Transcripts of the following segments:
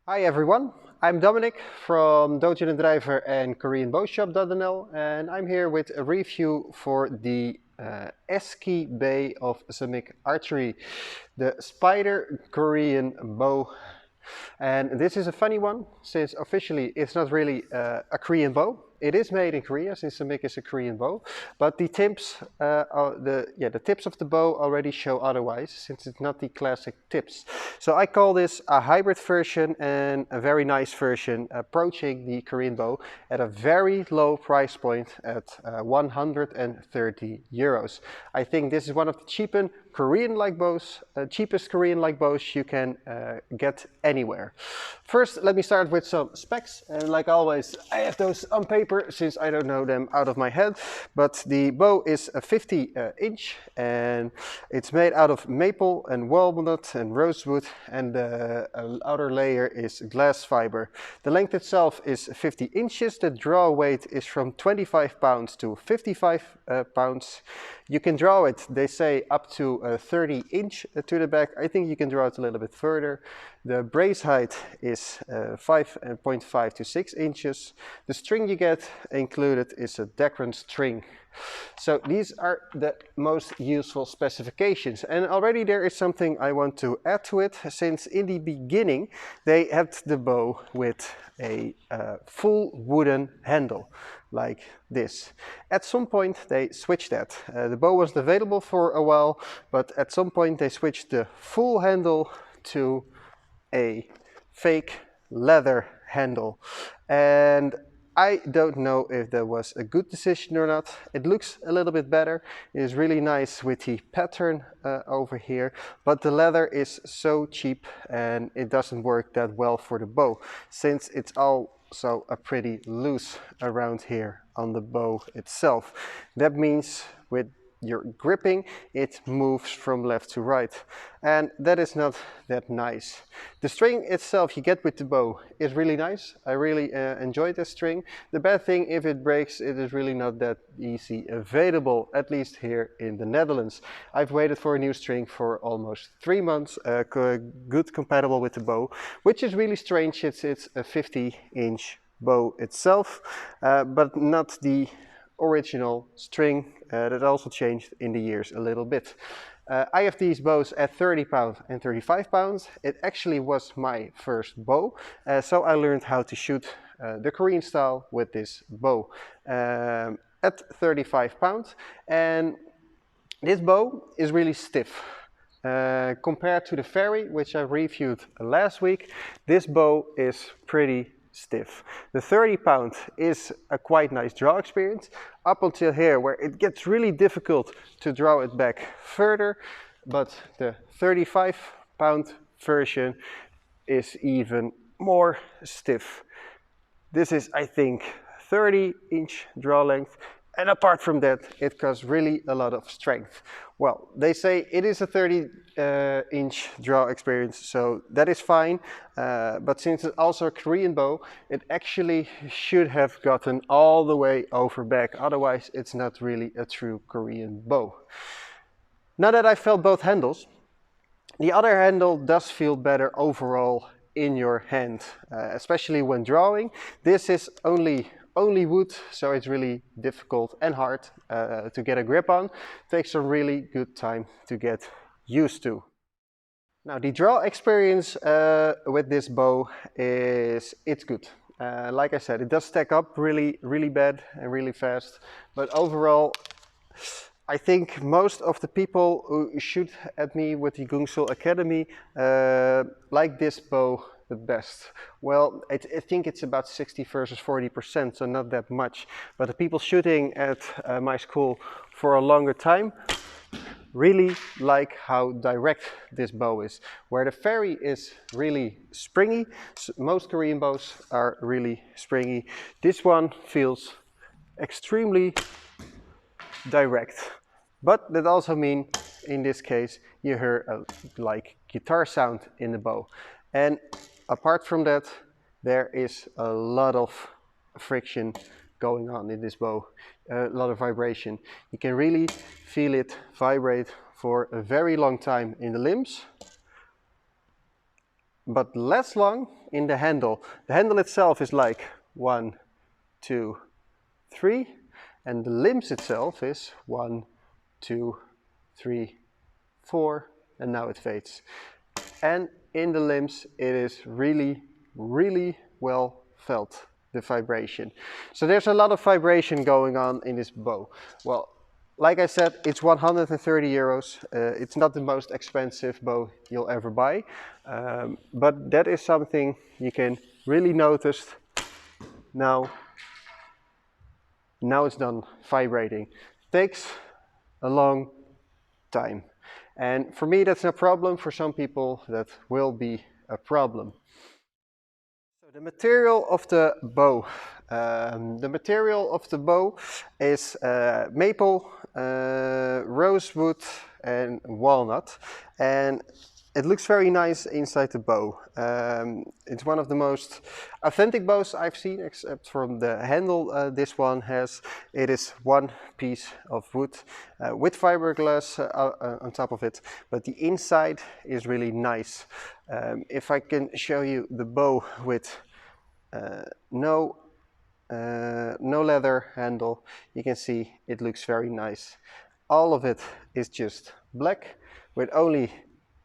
Hi everyone, I'm Dominic from Dojo and Driver and Koreanbowshop.nl, and I'm here with a review for the SKB of Samick archery, the Spider Korean bow. And this is a funny one, since officially it's not really a Korean bow. It is made in Korea, since Samick is a Korean bow, but the tips, the tips of the bow already show otherwise, since it's not the classic tips. So I call this a hybrid version and a very nice version, approaching the Korean bow at a very low price point at 130 euros. I think this is one of the cheapest Korean-like bows you can get anywhere. First, let me start with some specs, and like always, I have those on paper since I don't know them out of my head. But the bow is a 50 inch, and it's made out of maple and walnut and rosewood, and the outer layer is glass fiber. The length itself is 50 inches. The draw weight is from 25 pounds to 55 pounds. You can draw it, they say, up to 30 inch to the back. I think you can draw it a little bit further. The brace height is 5.5 to 6 inches. The string you get included is a Dacron string. So these are the most useful specifications, and already there is something I want to add to it, since in the beginning they had the bow with a full wooden handle like this. At some point they switched that. The bow was available for a while, but at some point they switched the full handle to a fake leather handle, and I don't know if that was a good decision or not. It looks a little bit better. It is really nice with the pattern over here, but the leather is so cheap and it doesn't work that well for the bow, since it's also a pretty loose around here on the bow itself. That means with your gripping, it moves from left to right, and that is not that nice. The string itself you get with the bow is really nice. I really enjoy this string. The bad thing, if it breaks, it is really not that easy available, at least here in the Netherlands. I've waited for a new string for almost 3 months, good compatible with the bow, which is really strange. It's a 50-inch bow itself, but not the original string. That also changed in the years a little bit. I have these bows at 30 pounds and 35 pounds. It actually was my first bow, so I learned how to shoot the Korean style with this bow at 35 pounds. And this bow is really stiff. Compared to the Fairy, which I reviewed last week, this bow is pretty stiff. The 30 pound is a quite nice draw experience up until here, where it gets really difficult to draw it back further, but the 35 pound version is even more stiff. This is, I think, 30-inch draw length, and apart from that, it costs really a lot of strength. Well, they say it is a 30-inch draw experience, so that is fine. But since it's also a Korean bow, it actually should have gotten all the way over back. Otherwise, it's not really a true Korean bow. Now that I felt both handles, the other handle does feel better overall in your hand, especially when drawing. This is only wood, so it's really difficult and hard to get a grip on. Takes a really good time to get used to. Now the draw experience with this bow it's good. Like I said, it does stack up really bad and really fast, but overall I think most of the people who shoot at me with the Gungsul Academy like this bow the best. Well, I think it's about 60 versus 40%, so not that much. But the people shooting at my school for a longer time really like how direct this bow is. Where the Fairy is really springy, most Korean bows are really springy. This one feels extremely direct. But that also means, in this case, you hear a like guitar sound in the bow. And apart from that, there is a lot of friction going on in this bow, a lot of vibration. You can really feel it vibrate for a very long time in the limbs. but less long in the handle. The handle itself is like 1, 2, 3, and the limbs itself is 1, 2, 3, 4, and now it fades. And in the limbs it is really, really well felt, the vibration. So there's a lot of vibration going on in this bow. Well, like I said, it's 130 euros. It's not the most expensive bow you'll ever buy, but that is something you can really notice now. Now it's done vibrating. Takes a long time. And for me that's no problem. For some people that will be a problem. So the material of the bow. The material of the bow is maple, rosewood and walnut, and it looks very nice inside the bow. It's one of the most authentic bows I've seen, except from the handle this one has. It is one piece of wood with fiberglass on top of it, but the inside is really nice. If I can show you the bow with no leather handle, you can see it looks very nice. All of it is just black with only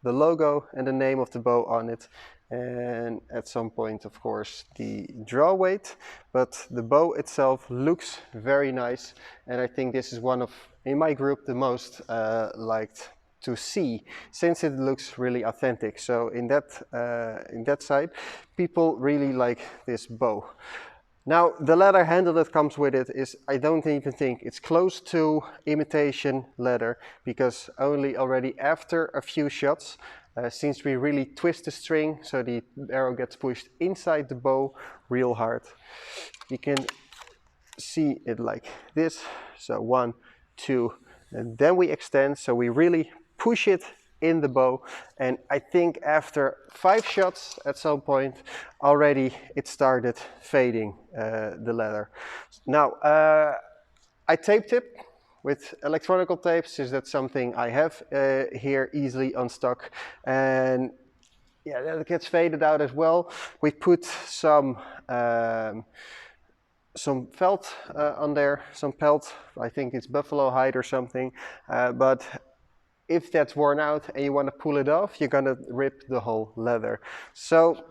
the logo and the name of the bow on it, and at some point of course the draw weight, but the bow itself looks very nice, and I think this is one of, in my group, the most liked to see, since it looks really authentic. So in that side, people really like this bow. Now the leather handle that comes with it is, I don't even think it's close to imitation leather, because only already after a few shots, since we really twist the string so the arrow gets pushed inside the bow real hard, you can see it like this. So 1, 2, and then we extend, so we really push it in the bow, and I think after 5 shots at some point already it started fading, the leather. Now I taped it with electronical tapes, is that something I have here easily on stock, and yeah, that gets faded out as well. We put some felt on there, some pelt, I think it's buffalo hide or something, but if that's worn out and you want to pull it off, you're gonna rip the whole leather. So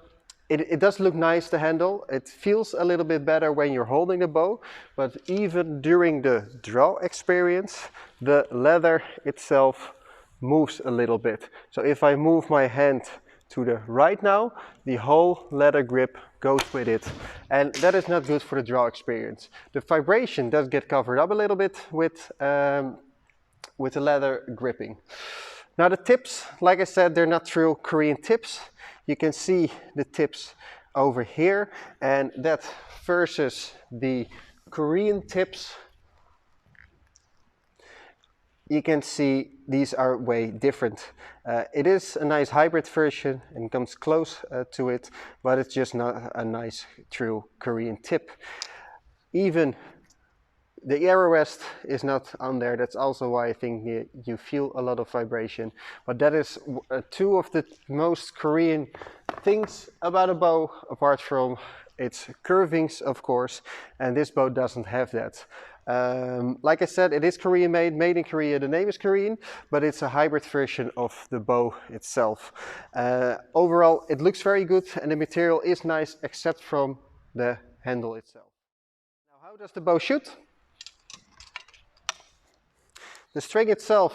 it does look nice, the handle. It feels a little bit better when you're holding the bow, but even during the draw experience, the leather itself moves a little bit. So if I move my hand to the right now, the whole leather grip goes with it, and that is not good for the draw experience. The vibration does get covered up a little bit with the leather gripping. Now the tips, like I said, they're not true Korean tips. You can see the tips over here, and that versus the Korean tips, you can see these are way different. It is a nice hybrid version and comes close to it, but it's just not a nice true Korean tip. Even the arrow rest is not on there. That's also why I think you feel a lot of vibration. But that is two of the most Korean things about a bow, apart from its curvings, of course, and this bow doesn't have that. Like I said, it is Korean made in Korea. The name is Korean, but it's a hybrid version of the bow itself. Overall, it looks very good, and the material is nice, except from the handle itself. Now, how does the bow shoot? The string itself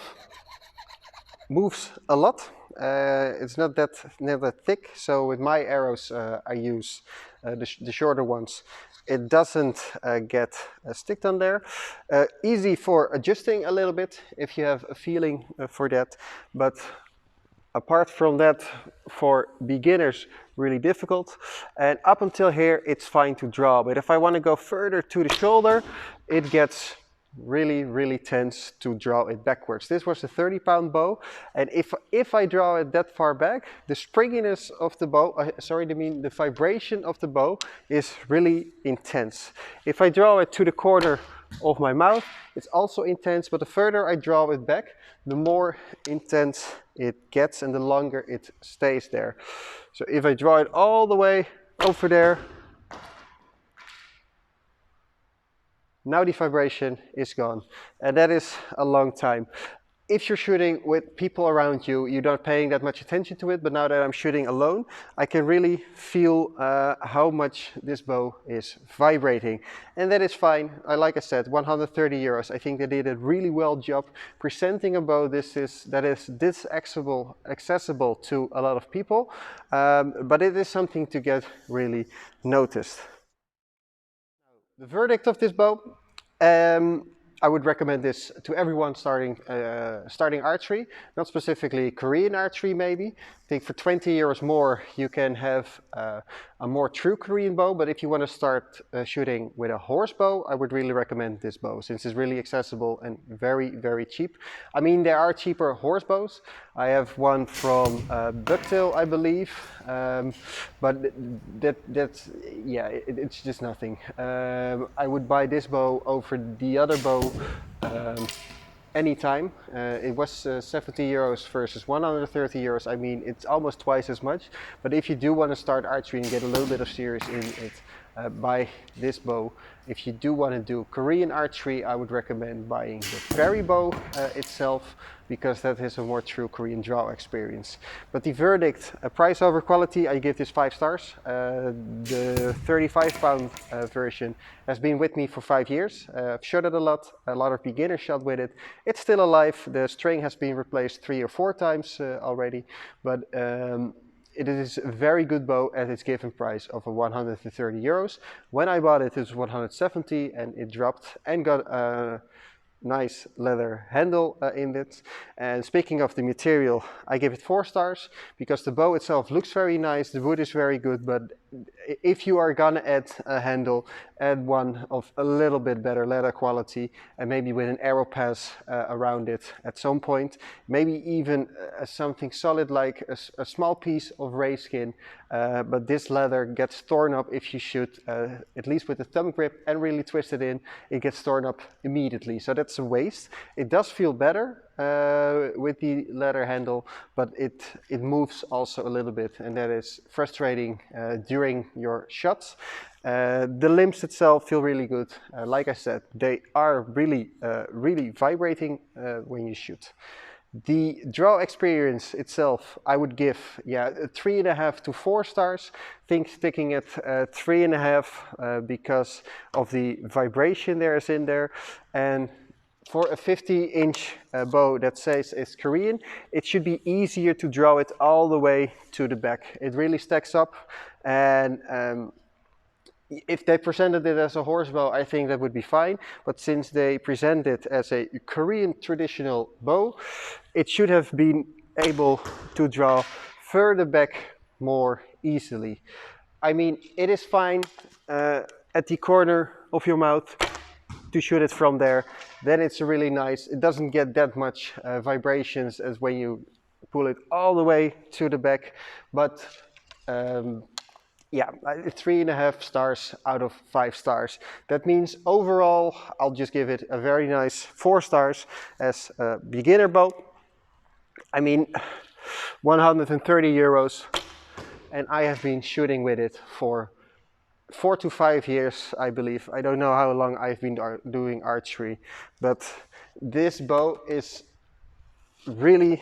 moves a lot. It's not that thick, so with my arrows I use the shorter ones. It doesn't get sticked on there. Easy for adjusting a little bit if you have a feeling for that, but apart from that, for beginners, really difficult. And up until here it's fine to draw, but if I want to go further to the shoulder, it gets really tense to draw it backwards. This was a 30-pound bow, and if I draw it that far back, the springiness of the bow, the vibration of the bow is really intense. If I draw it to the corner of my mouth. It's also intense, but the further I draw it back, the more intense it gets and the longer it stays there. So if I draw it all the way over there, now the vibration is gone, and that is a long time. If you're shooting with people around you, you're not paying that much attention to it, but now that I'm shooting alone, I can really feel how much this bow is vibrating. And that is fine. Like I said, 130 euros. I think they did a really well job presenting a bow that is this accessible to a lot of people, but it is something to get really noticed. The verdict of this bow, I would recommend this to everyone starting archery, not specifically Korean archery maybe. I think for 20 euros more you can have a more true Korean bow, but if you want to start shooting with a horse bow, I would really recommend this bow since it's really accessible and very, very cheap. I mean, there are cheaper horse bows. I have one from Bucktail, I believe, but it's just nothing. I would buy this bow over the other bow anytime. It was 70 euros versus 130 euros. I mean, it's almost twice as much. But if you do want to start archery and get a little bit of serious in it, buy this bow. If you do want to do Korean archery, I would recommend buying the fairy bow itself, because that is a more true Korean draw experience. But the verdict, price over quality, I give this 5 stars. The 35-pound version has been with me for 5 years. I've shot it a lot of beginners shot with it. It's still alive. The string has been replaced 3 or 4 times already, but it is a very good bow at its given price of 130 euros. When I bought it, it was 170, and it dropped and got a nice leather handle in it. And speaking of the material, I give it 4 stars because the bow itself looks very nice, the wood is very good, but if you are gonna add a handle, add one of a little bit better leather quality, and maybe with an arrow pass around it at some point, maybe even something solid like a small piece of ray skin, but this leather gets torn up if you shoot, at least with the thumb grip and really twist it in, it gets torn up immediately, so that's a waste. It does feel better with the leather handle, but it moves also a little bit, and that is frustrating during your shots. The limbs itself feel really good. Like I said, they are really vibrating when you shoot. The draw experience itself, I would give 3.5 to 4 stars. Think sticking at 3.5 because of the vibration there is in there. And for a 50-inch bow that says it's Korean, it should be easier to draw it all the way to the back. It really stacks up, and if they presented it as a horse bow, I think that would be fine. But since they present it as a Korean traditional bow, it should have been able to draw further back more easily. I mean, it is fine at the corner of your mouth to shoot it from there. Then it's really nice. It doesn't get that much vibrations as when you pull it all the way to the back. But yeah, 3.5 stars out of 5 stars. That means overall, I'll just give it a very nice 4 stars as a beginner bow. I mean, 130 euros, and I have been shooting with it for 4 to 5 years, I believe. I don't know how long I've been doing archery, but this bow is really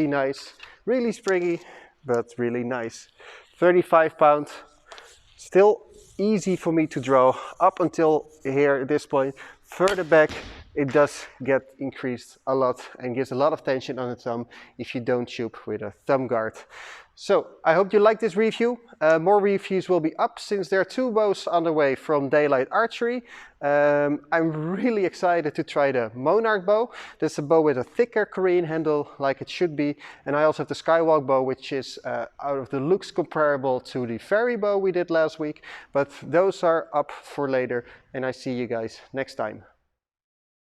nice, really springy, but really nice. 35 pound, still easy for me to draw up until here at this point. Further back, it does get increased a lot and gives a lot of tension on the thumb if you don't shoot with a thumb guard. So I hope you liked this review. More reviews will be up since there are 2 bows on the way from Daylight Archery. I'm really excited to try the Monarch bow. That's a bow with a thicker Korean handle like it should be. And I also have the Skywalk bow, which is out of the looks comparable to the fairy bow we did last week. But those are up for later, and I see you guys next time.